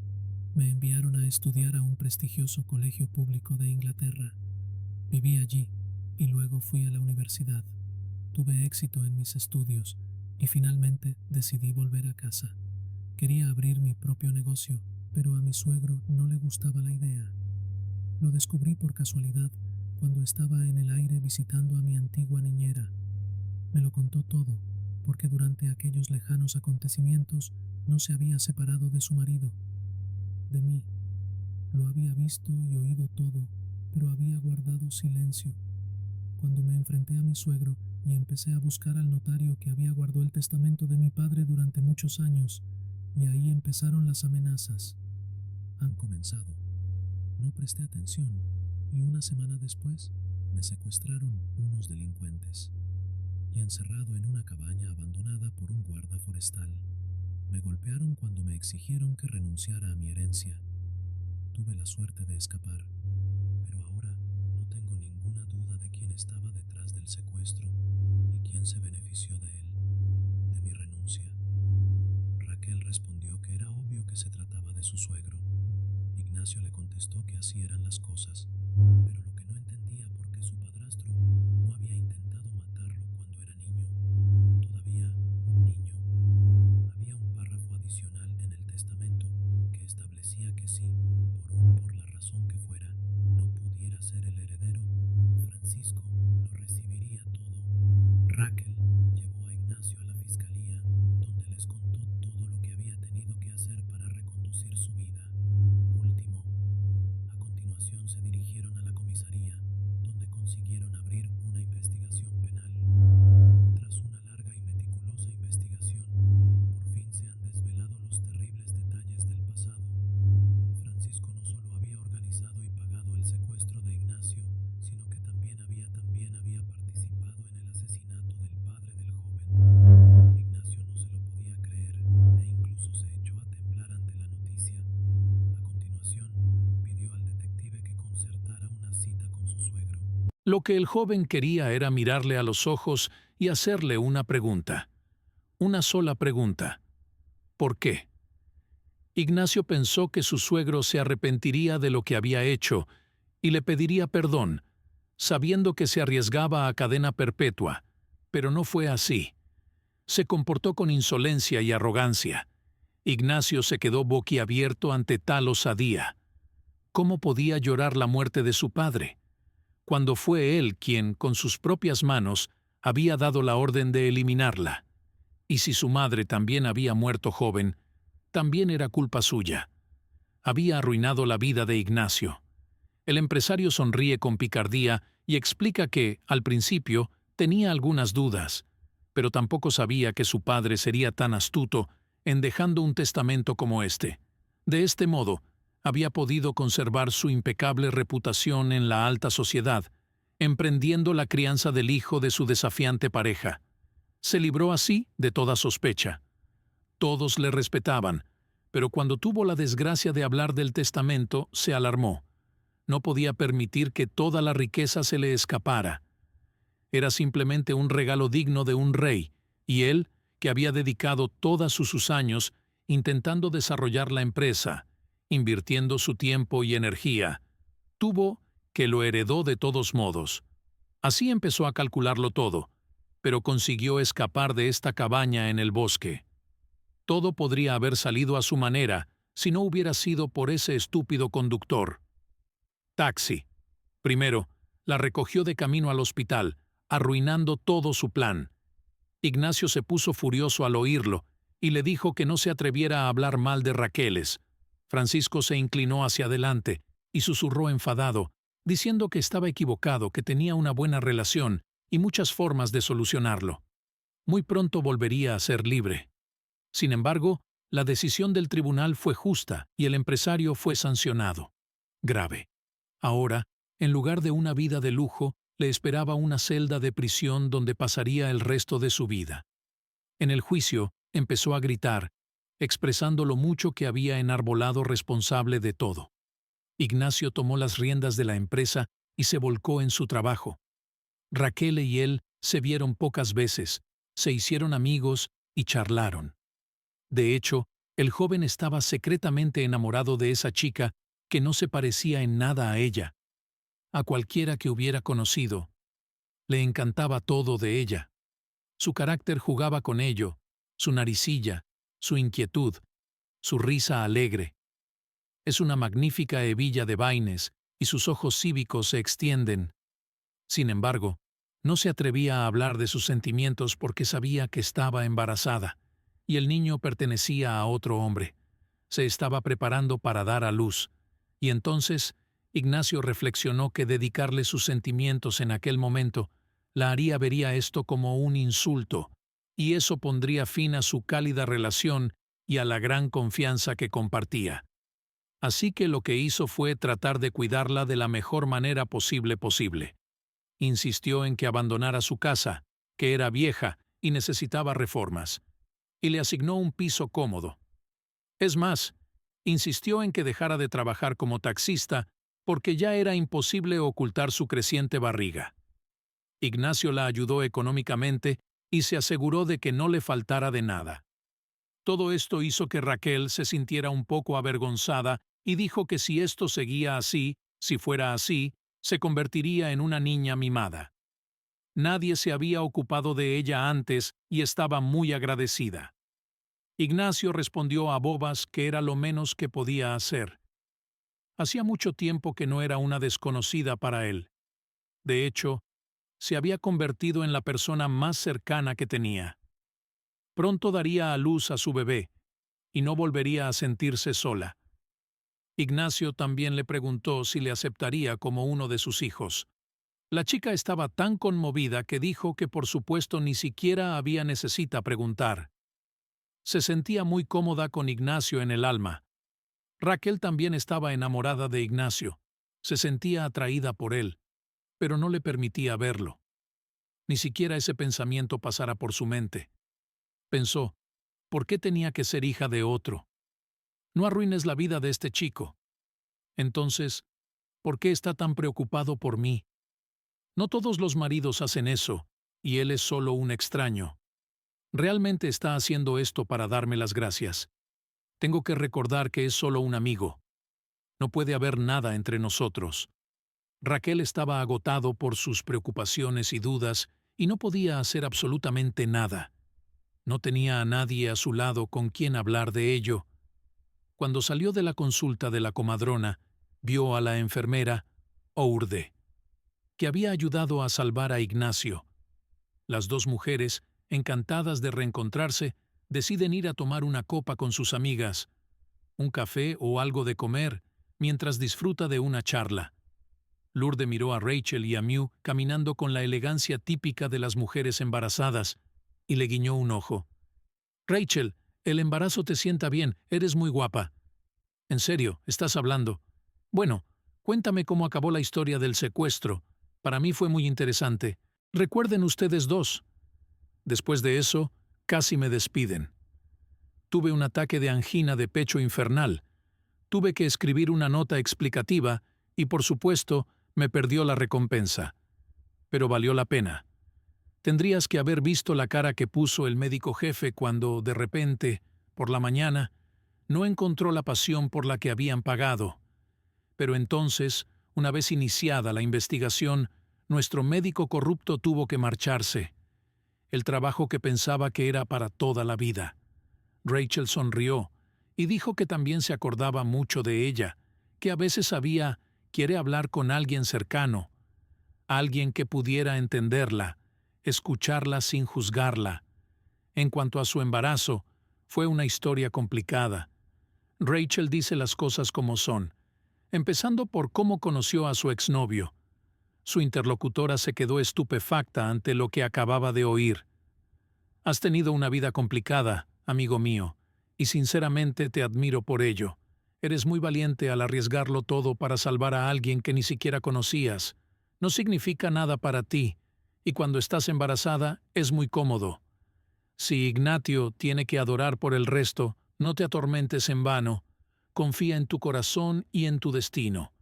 Me enviaron a estudiar a un prestigioso colegio público de Inglaterra. Viví allí y luego fui a la universidad. Tuve éxito en mis estudios y finalmente decidí volver a casa. Quería abrir mi propio negocio, pero a mi suegro no le gustaba la idea. Lo descubrí por casualidad cuando estaba en el aire visitando a mi antigua niñera. Me lo contó todo, porque durante aquellos lejanos acontecimientos no se había separado de su marido, de mí. Lo había visto y oído todo, pero había guardado silencio. Cuando me enfrenté a mi suegro y empecé a buscar al notario que había guardado el testamento de mi padre durante muchos años, y ahí empezaron las amenazas. Han comenzado. No presté atención y una semana después me secuestraron unos delincuentes y encerrado en una cabaña abandonada por un guarda forestal. Me golpearon cuando me exigieron que renunciara a mi herencia. Tuve la suerte de escapar, pero ahora no tengo ninguna duda de quién estaba detrás del secuestro y quién se benefició de él, de mi renuncia. Raquel respondió que era obvio que se trataba de su suegro. Ignacio le contestó que así eran las cosas, pero lo que no entendía por qué su padrastro no había intentado matarlo cuando era niño, todavía un niño. Había un párrafo adicional en el testamento que establecía que si, por la razón que fuera, no pudiera ser el heredero, Francisco lo recibiría todo. Raquel llevó a Lo que el joven quería era mirarle a los ojos y hacerle una pregunta. Una sola pregunta. ¿Por qué? Ignacio pensó que su suegro se arrepentiría de lo que había hecho y le pediría perdón, sabiendo que se arriesgaba a cadena perpetua, pero no fue así. Se comportó con insolencia y arrogancia. Ignacio se quedó boquiabierto ante tal osadía. ¿Cómo podía llorar la muerte de su padre, cuando fue él quien, con sus propias manos, había dado la orden de eliminarla? Y si su madre también había muerto joven, también era culpa suya. Había arruinado la vida de Ignacio. El empresario sonríe con picardía y explica que, al principio, tenía algunas dudas, pero tampoco sabía que su padre sería tan astuto en dejando un testamento como este. De este modo, había podido conservar su impecable reputación en la alta sociedad, emprendiendo la crianza del hijo de su desafiante pareja. Se libró así de toda sospecha. Todos le respetaban, pero cuando tuvo la desgracia de hablar del testamento, se alarmó. No podía permitir que toda la riqueza se le escapara. Era simplemente un regalo digno de un rey, y él, que había dedicado todos sus años intentando desarrollar la empresa, invirtiendo su tiempo y energía, tuvo que lo heredó de todos modos. Así empezó a calcularlo todo, pero consiguió escapar de esta cabaña en el bosque. Todo podría haber salido a su manera si no hubiera sido por ese estúpido conductor. Taxi. Primero, la recogió de camino al hospital, arruinando todo su plan. Ignacio se puso furioso al oírlo y le dijo que no se atreviera a hablar mal de Raqueles. Francisco se inclinó hacia adelante y susurró enfadado, diciendo que estaba equivocado, que tenía una buena relación y muchas formas de solucionarlo. Muy pronto volvería a ser libre. Sin embargo, la decisión del tribunal fue justa y el empresario fue sancionado. Grave. Ahora, en lugar de una vida de lujo, le esperaba una celda de prisión donde pasaría el resto de su vida. En el juicio, empezó a gritar, expresando lo mucho que había enarbolado responsable de todo. Ignacio tomó las riendas de la empresa y se volcó en su trabajo. Raquel y él se vieron pocas veces, se hicieron amigos y charlaron. De hecho, el joven estaba secretamente enamorado de esa chica que no se parecía en nada a ella. A cualquiera que hubiera conocido, le encantaba todo de ella. Su carácter jugaba con ello, su naricilla, su inquietud, su risa alegre. Es una magnífica hebilla de vaines y sus ojos cívicos se extienden. Sin embargo, no se atrevía a hablar de sus sentimientos porque sabía que estaba embarazada, y el niño pertenecía a otro hombre. Se estaba preparando para dar a luz, y entonces Ignacio reflexionó que dedicarle sus sentimientos en aquel momento vería esto como un insulto, y eso pondría fin a su cálida relación y a la gran confianza que compartía. Así que lo que hizo fue tratar de cuidarla de la mejor manera posible. Insistió en que abandonara su casa, que era vieja y necesitaba reformas, y le asignó un piso cómodo. Es más, insistió en que dejara de trabajar como taxista porque ya era imposible ocultar su creciente barriga. Ignacio la ayudó económicamente y se aseguró de que no le faltara de nada. Todo esto hizo que Raquel se sintiera un poco avergonzada y dijo que si esto seguía así, si fuera así, se convertiría en una niña mimada. Nadie se había ocupado de ella antes y estaba muy agradecida. Ignacio respondió a bobas que era lo menos que podía hacer. Hacía mucho tiempo que no era una desconocida para él. De hecho, se había convertido en la persona más cercana que tenía. Pronto daría a luz a su bebé, y no volvería a sentirse sola. Ignacio también le preguntó si le aceptaría como uno de sus hijos. La chica estaba tan conmovida que dijo que por supuesto ni siquiera había necesita preguntar. Se sentía muy cómoda con Ignacio en el alma. Raquel también estaba enamorada de Ignacio. Se sentía atraída por él, pero no le permitía verlo. Ni siquiera ese pensamiento pasara por su mente. Pensó, ¿por qué tenía que ser hija de otro? No arruines la vida de este chico. Entonces, ¿por qué está tan preocupado por mí? No todos los maridos hacen eso, y él es solo un extraño. Realmente está haciendo esto para darme las gracias. Tengo que recordar que es solo un amigo. No puede haber nada entre nosotros. Raquel estaba agotado por sus preocupaciones y dudas y no podía hacer absolutamente nada. No tenía a nadie a su lado con quien hablar de ello. Cuando salió de la consulta de la comadrona, vio a la enfermera, Ourde, que había ayudado a salvar a Ignacio. Las dos mujeres, encantadas de reencontrarse, deciden ir a tomar una copa con sus amigas, un café o algo de comer, mientras disfruta de una charla. Lourdes miró a Rachel y a Mew caminando con la elegancia típica de las mujeres embarazadas, y le guiñó un ojo. «Rachel, el embarazo te sienta bien, eres muy guapa». «¿En serio? ¿Estás hablando?» «Bueno, cuéntame cómo acabó la historia del secuestro. Para mí fue muy interesante. Recuerden ustedes dos». Después de eso, casi me despiden. Tuve un ataque de angina de pecho infernal. Tuve que escribir una nota explicativa y, por supuesto, me perdió la recompensa. Pero valió la pena. Tendrías que haber visto la cara que puso el médico jefe cuando, de repente, por la mañana, no encontró la pasión por la que habían pagado. Pero entonces, una vez iniciada la investigación, nuestro médico corrupto tuvo que marcharse. El trabajo que pensaba que era para toda la vida. Rachel sonrió y dijo que también se acordaba mucho de ella, que a veces quiere hablar con alguien cercano, alguien que pudiera entenderla, escucharla sin juzgarla. En cuanto a su embarazo, fue una historia complicada. Rachel dice las cosas como son, empezando por cómo conoció a su exnovio. Su interlocutora se quedó estupefacta ante lo que acababa de oír. «Has tenido una vida complicada, amigo mío, y sinceramente te admiro por ello. Eres muy valiente al arriesgarlo todo para salvar a alguien que ni siquiera conocías. No significa nada para ti, y cuando estás embarazada es muy cómodo. Si Ignacio tiene que adorar por el resto, no te atormentes en vano. Confía en tu corazón y en tu destino.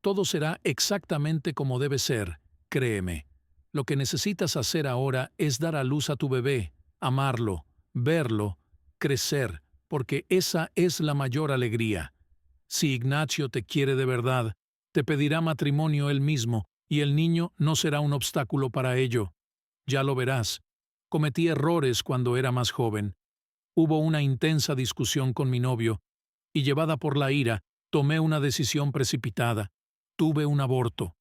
Todo será exactamente como debe ser, créeme. Lo que necesitas hacer ahora es dar a luz a tu bebé, amarlo, verlo, crecer, porque esa es la mayor alegría. Si Ignacio te quiere de verdad, te pedirá matrimonio él mismo, y el niño no será un obstáculo para ello. Ya lo verás. Cometí errores cuando era más joven. Hubo una intensa discusión con mi novio, y llevada por la ira, tomé una decisión precipitada. Tuve un aborto.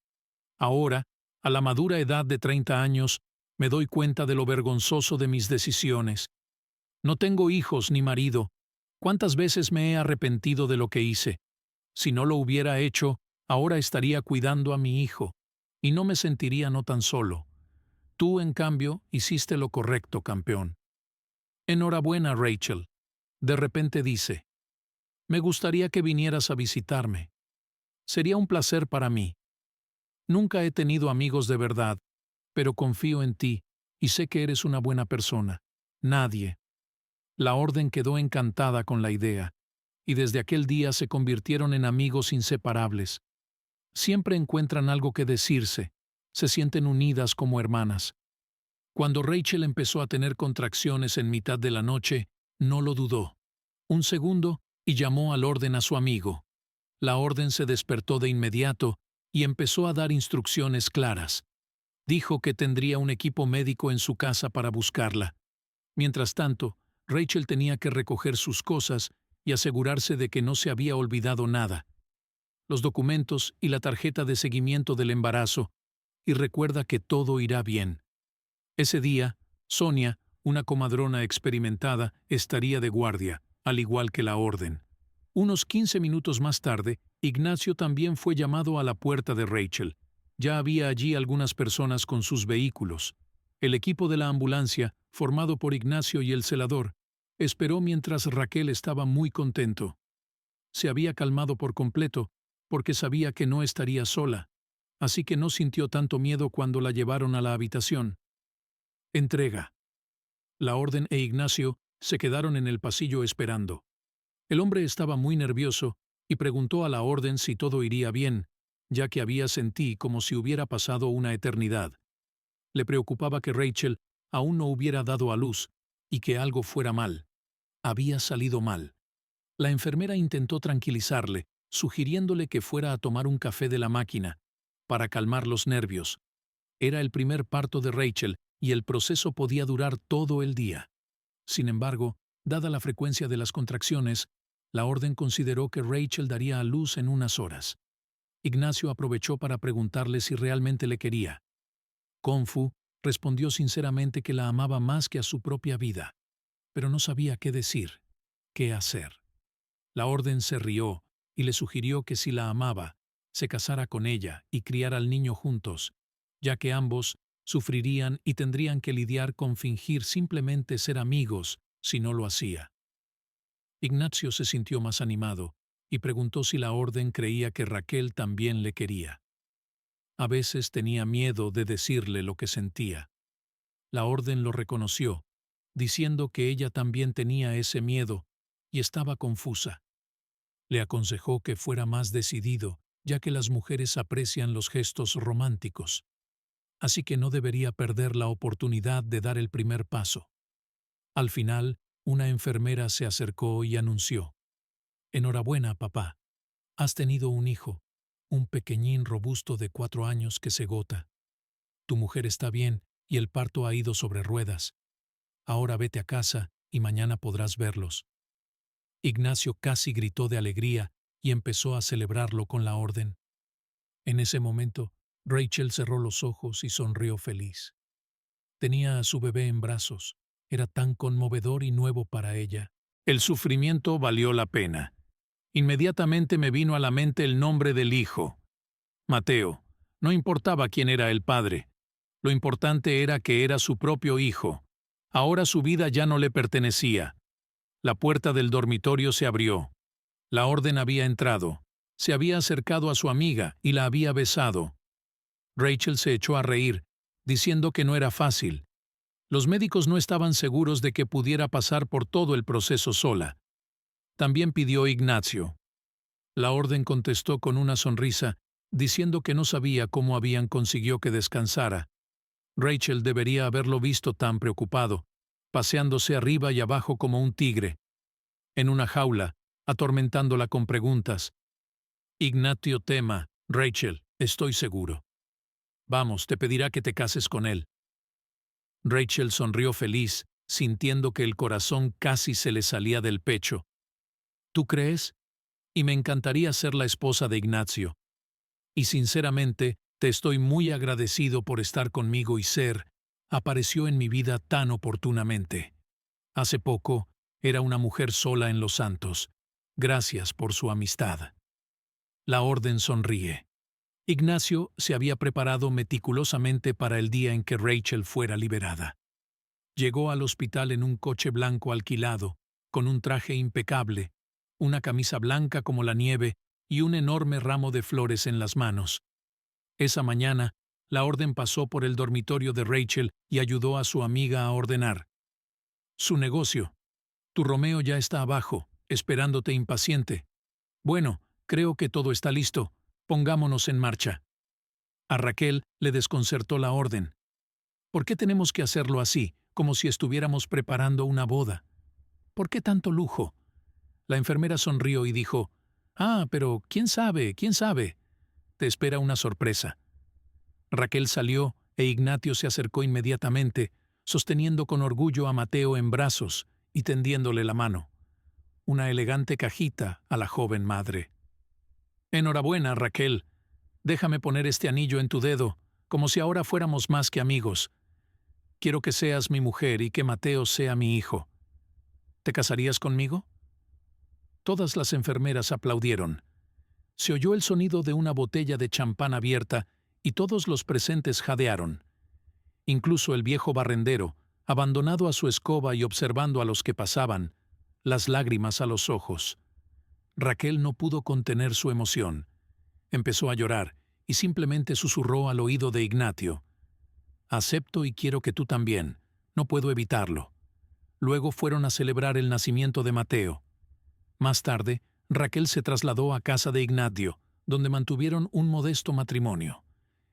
Ahora, a la madura edad de 30 años, me doy cuenta de lo vergonzoso de mis decisiones. No tengo hijos ni marido. ¿Cuántas veces me he arrepentido de lo que hice? Si no lo hubiera hecho, ahora estaría cuidando a mi hijo, y no me sentiría no tan solo. Tú, en cambio, hiciste lo correcto, campeón. Enhorabuena, Rachel. De repente dice, me gustaría que vinieras a visitarme. Sería un placer para mí. Nunca he tenido amigos de verdad, pero confío en ti y sé que eres una buena persona. Nadie. La orden quedó encantada con la idea, y desde aquel día se convirtieron en amigos inseparables. Siempre encuentran algo que decirse, se sienten unidas como hermanas. Cuando Rachel empezó a tener contracciones en mitad de la noche, no lo dudó. Un segundo y llamó al orden a su amigo. La orden se despertó de inmediato y empezó a dar instrucciones claras. Dijo que tendría un equipo médico en su casa para buscarla. Mientras tanto, Rachel tenía que recoger sus cosas y asegurarse de que no se había olvidado nada. Los documentos y la tarjeta de seguimiento del embarazo, y recuerda que todo irá bien. Ese día, Sonia, una comadrona experimentada, estaría de guardia, al igual que la orden. Unos 15 minutos más tarde, Ignacio también fue llamado a la puerta de Rachel. Ya había allí algunas personas con sus vehículos. El equipo de la ambulancia, formado por Ignacio y el celador, esperó mientras Raquel estaba muy contento. Se había calmado por completo, porque sabía que no estaría sola, así que no sintió tanto miedo cuando la llevaron a la habitación. Entrega. La orden e Ignacio se quedaron en el pasillo esperando. El hombre estaba muy nervioso y preguntó a la orden si todo iría bien, ya que había sentido como si hubiera pasado una eternidad. Le preocupaba que Rachel aún no hubiera dado a luz y que algo fuera mal. Había salido mal. La enfermera intentó tranquilizarle, sugiriéndole que fuera a tomar un café de la máquina, para calmar los nervios. Era el primer parto de Rachel y el proceso podía durar todo el día. Sin embargo, dada la frecuencia de las contracciones, la orden consideró que Rachel daría a luz en unas horas. Ignacio aprovechó para preguntarle si realmente le quería. Kung-Fu respondió sinceramente que la amaba más que a su propia vida, pero no sabía qué decir, qué hacer. La orden se rió y le sugirió que si la amaba, se casara con ella y criara al niño juntos, ya que ambos sufrirían y tendrían que lidiar con fingir simplemente ser amigos si no lo hacía. Ignacio se sintió más animado y preguntó si la orden creía que Raquel también le quería. A veces tenía miedo de decirle lo que sentía. La orden lo reconoció, diciendo que ella también tenía ese miedo y estaba confusa. Le aconsejó que fuera más decidido, ya que las mujeres aprecian los gestos románticos. Así que no debería perder la oportunidad de dar el primer paso. Al final, una enfermera se acercó y anunció: «Enhorabuena, papá. Has tenido un hijo, un pequeñín robusto de 4 años que se gota. Tu mujer está bien y el parto ha ido sobre ruedas. Ahora vete a casa y mañana podrás verlos». Ignacio casi gritó de alegría y empezó a celebrarlo con la orden. En ese momento, Rachel cerró los ojos y sonrió feliz. Tenía a su bebé en brazos. Era tan conmovedor y nuevo para ella. El sufrimiento valió la pena. Inmediatamente me vino a la mente el nombre del hijo. Mateo. No importaba quién era el padre. Lo importante era que era su propio hijo. Ahora su vida ya no le pertenecía. La puerta del dormitorio se abrió. La orden había entrado. Se había acercado a su amiga y la había besado. Rachel se echó a reír, diciendo que no era fácil. Los médicos no estaban seguros de que pudiera pasar por todo el proceso sola. También pidió Ignacio. La orden contestó con una sonrisa, diciendo que no sabía cómo habían conseguido que descansara. Rachel debería haberlo visto tan preocupado, paseándose arriba y abajo como un tigre, en una jaula, atormentándola con preguntas. Ignacio tema, Rachel, estoy seguro. Vamos, te pedirá que te cases con él. Rachel sonrió feliz, sintiendo que el corazón casi se le salía del pecho. ¿Tú crees? Y me encantaría ser la esposa de Ignacio. Y sinceramente, te estoy muy agradecido por estar conmigo y apareció en mi vida tan oportunamente. Hace poco, era una mujer sola en Los Santos. Gracias por su amistad. La orden sonríe. Ignacio se había preparado meticulosamente para el día en que Rachel fuera liberada. Llegó al hospital en un coche blanco alquilado, con un traje impecable, una camisa blanca como la nieve y un enorme ramo de flores en las manos. Esa mañana, la orden pasó por el dormitorio de Rachel y ayudó a su amiga a ordenar. Su negocio. Tu Romeo ya está abajo, esperándote impaciente. Bueno, creo que todo está listo. Pongámonos en marcha. A Raquel le desconcertó la orden. ¿Por qué tenemos que hacerlo así, como si estuviéramos preparando una boda? ¿Por qué tanto lujo? La enfermera sonrió y dijo: pero quién sabe, quién sabe. Te espera una sorpresa. Raquel salió e Ignacio se acercó inmediatamente, sosteniendo con orgullo a Mateo en brazos y tendiéndole la mano. Una elegante cajita a la joven madre. Enhorabuena, Raquel. Déjame poner este anillo en tu dedo, como si ahora fuéramos más que amigos. Quiero que seas mi mujer y que Mateo sea mi hijo. ¿Te casarías conmigo? Todas las enfermeras aplaudieron. Se oyó el sonido de una botella de champán abierta y todos los presentes jadearon. Incluso el viejo barrendero, abandonado a su escoba y observando a los que pasaban, las lágrimas a los ojos. Raquel no pudo contener su emoción. Empezó a llorar y simplemente susurró al oído de Ignacio: «Acepto y quiero que tú también. No puedo evitarlo». Luego fueron a celebrar el nacimiento de Mateo. Más tarde, Raquel se trasladó a casa de Ignacio, donde mantuvieron un modesto matrimonio.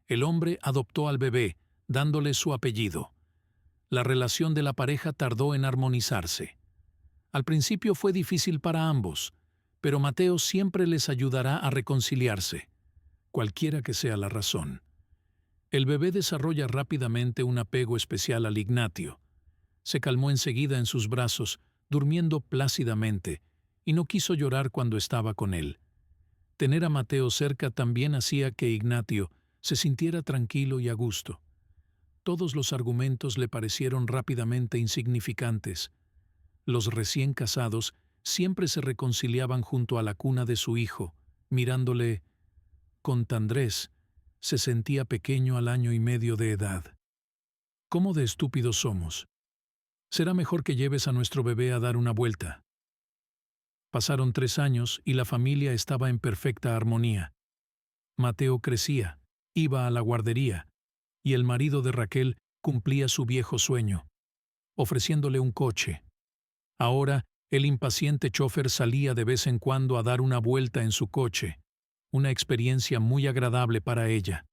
El hombre adoptó al bebé, dándole su apellido. La relación de la pareja tardó en armonizarse. Al principio fue difícil para ambos, pero Mateo siempre les ayudará a reconciliarse, cualquiera que sea la razón. El bebé desarrolla rápidamente un apego especial al Ignatio. Se calmó enseguida en sus brazos, durmiendo plácidamente, y no quiso llorar cuando estaba con él. Tener a Mateo cerca también hacía que Ignatio se sintiera tranquilo y a gusto. Todos los argumentos le parecieron rápidamente insignificantes. Los recién casados siempre se reconciliaban junto a la cuna de su hijo, mirándole con tendrez. Se sentía pequeño al año y medio de edad. ¿Cómo de estúpidos somos? Será mejor que lleves a nuestro bebé a dar una vuelta. Pasaron 3 años y la familia estaba en perfecta armonía. Mateo crecía, iba a la guardería, y el marido de Raquel cumplía su viejo sueño, ofreciéndole un coche. Ahora, el impaciente chofer salía de vez en cuando a dar una vuelta en su coche, una experiencia muy agradable para ella.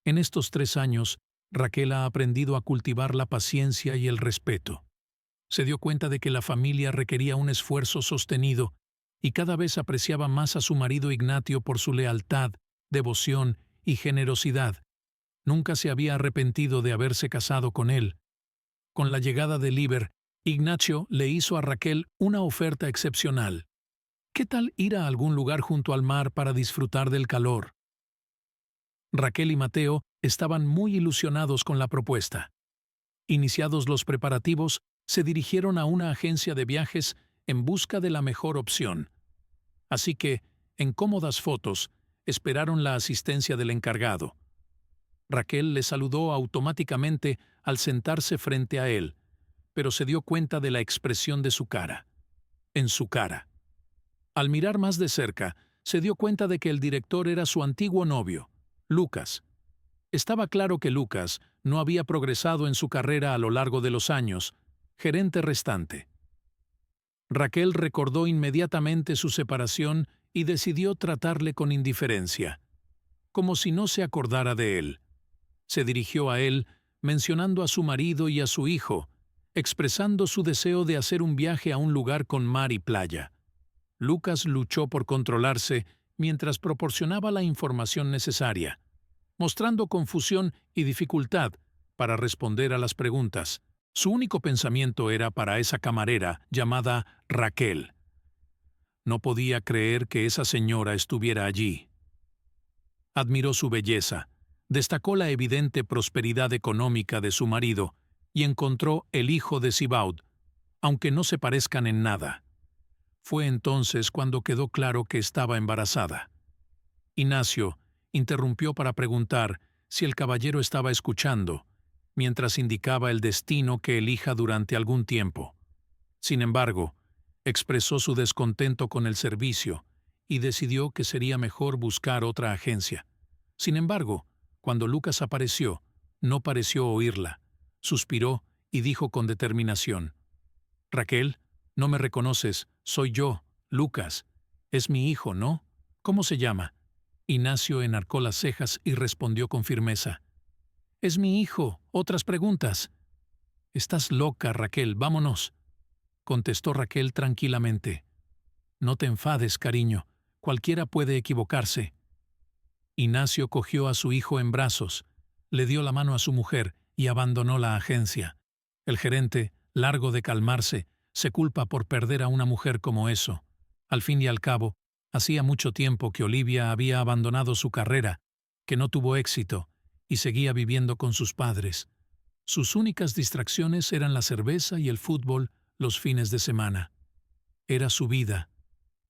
En estos 3 años, Raquel ha aprendido a cultivar la paciencia y el respeto. Se dio cuenta de que la familia requería un esfuerzo sostenido y cada vez apreciaba más a su marido Ignatio por su lealtad, devoción y generosidad. Nunca se había arrepentido de haberse casado con él. Con la llegada de Liber, Ignacio le hizo a Raquel una oferta excepcional. ¿Qué tal ir a algún lugar junto al mar para disfrutar del calor? Raquel y Mateo estaban muy ilusionados con la propuesta. Iniciados los preparativos, se dirigieron a una agencia de viajes en busca de la mejor opción. Así que, en cómodas fotos, esperaron la asistencia del encargado. Raquel le saludó automáticamente al sentarse frente a él, pero se dio cuenta de la expresión de su cara. En su cara. Al mirar más de cerca, se dio cuenta de que el director era su antiguo novio, Lucas. Estaba claro que Lucas no había progresado en su carrera a lo largo de los años, gerente restante. Raquel recordó inmediatamente su separación y decidió tratarle con indiferencia, como si no se acordara de él. Se dirigió a él, mencionando a su marido y a su hijo, expresando su deseo de hacer un viaje a un lugar con mar y playa. Lucas luchó por controlarse mientras proporcionaba la información necesaria, mostrando confusión y dificultad para responder a las preguntas. Su único pensamiento era para esa camarera llamada Raquel. No podía creer que esa señora estuviera allí. Admiró su belleza, destacó la evidente prosperidad económica de su marido y encontró el hijo de Sibaud, aunque no se parezcan en nada. Fue entonces cuando quedó claro que estaba embarazada. Ignacio interrumpió para preguntar si el caballero estaba escuchando, mientras indicaba el destino que elija durante algún tiempo. Sin embargo, expresó su descontento con el servicio y decidió que sería mejor buscar otra agencia. Sin embargo, cuando Lucas apareció, no pareció oírla. Suspiró y dijo con determinación: «Raquel, no me reconoces, soy yo, Lucas. Es mi hijo, ¿no? ¿Cómo se llama?» Ignacio enarcó las cejas y respondió con firmeza: «Es mi hijo. ¿Otras preguntas?» «Estás loca, Raquel, vámonos», contestó Raquel tranquilamente. «No te enfades, cariño. Cualquiera puede equivocarse». Ignacio cogió a su hijo en brazos, le dio la mano a su mujer y abandonó la agencia. El gerente, largo de calmarse, se culpa por perder a una mujer como eso. Al fin y al cabo, hacía mucho tiempo que Olivia había abandonado su carrera, que no tuvo éxito, y seguía viviendo con sus padres. Sus únicas distracciones eran la cerveza y el fútbol los fines de semana. Era su vida.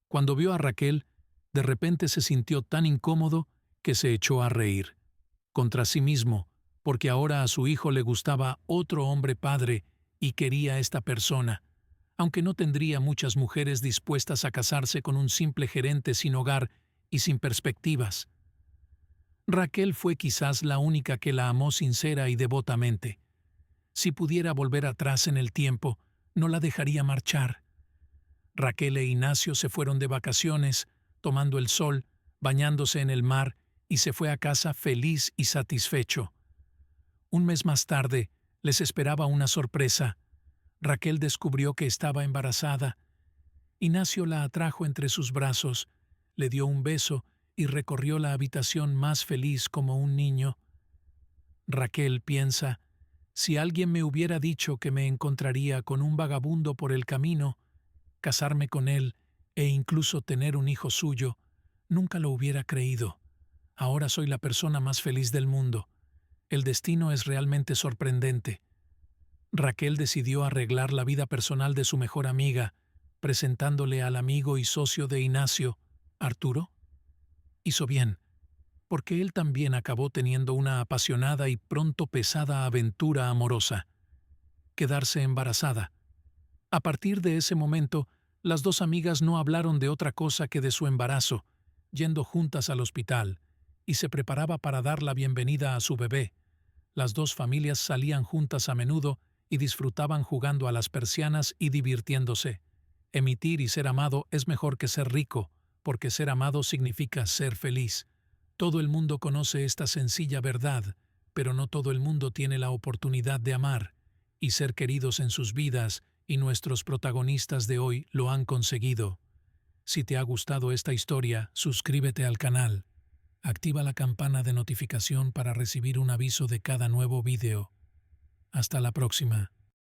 Cuando vio a Raquel, de repente se sintió tan incómodo que se echó a reír. Contra sí mismo, porque ahora a su hijo le gustaba otro hombre padre y quería a esta persona, aunque no tendría muchas mujeres dispuestas a casarse con un simple gerente sin hogar y sin perspectivas. Raquel fue quizás la única que la amó sincera y devotamente. Si pudiera volver atrás en el tiempo, no la dejaría marchar. Raquel e Ignacio se fueron de vacaciones, tomando el sol, bañándose en el mar, y se fue a casa feliz y satisfecho. Un mes más tarde, les esperaba una sorpresa. Raquel descubrió que estaba embarazada. Ignacio la atrajo entre sus brazos, le dio un beso y recorrió la habitación más feliz como un niño. Raquel piensa, si alguien me hubiera dicho que me encontraría con un vagabundo por el camino, casarme con él e incluso tener un hijo suyo, nunca lo hubiera creído. Ahora soy la persona más feliz del mundo. El destino es realmente sorprendente. Raquel decidió arreglar la vida personal de su mejor amiga, presentándole al amigo y socio de Ignacio, Arturo. Hizo bien, porque él también acabó teniendo una apasionada y pronto pesada aventura amorosa: quedarse embarazada. A partir de ese momento, las dos amigas no hablaron de otra cosa que de su embarazo, yendo juntas al hospital, y se preparaba para dar la bienvenida a su bebé. Las dos familias salían juntas a menudo y disfrutaban jugando a las persianas y divirtiéndose. Emitir y ser amado es mejor que ser rico, porque ser amado significa ser feliz. Todo el mundo conoce esta sencilla verdad, pero no todo el mundo tiene la oportunidad de amar y ser queridos en sus vidas, y nuestros protagonistas de hoy lo han conseguido. Si te ha gustado esta historia, suscríbete al canal. Activa la campana de notificación para recibir un aviso de cada nuevo video. Hasta la próxima.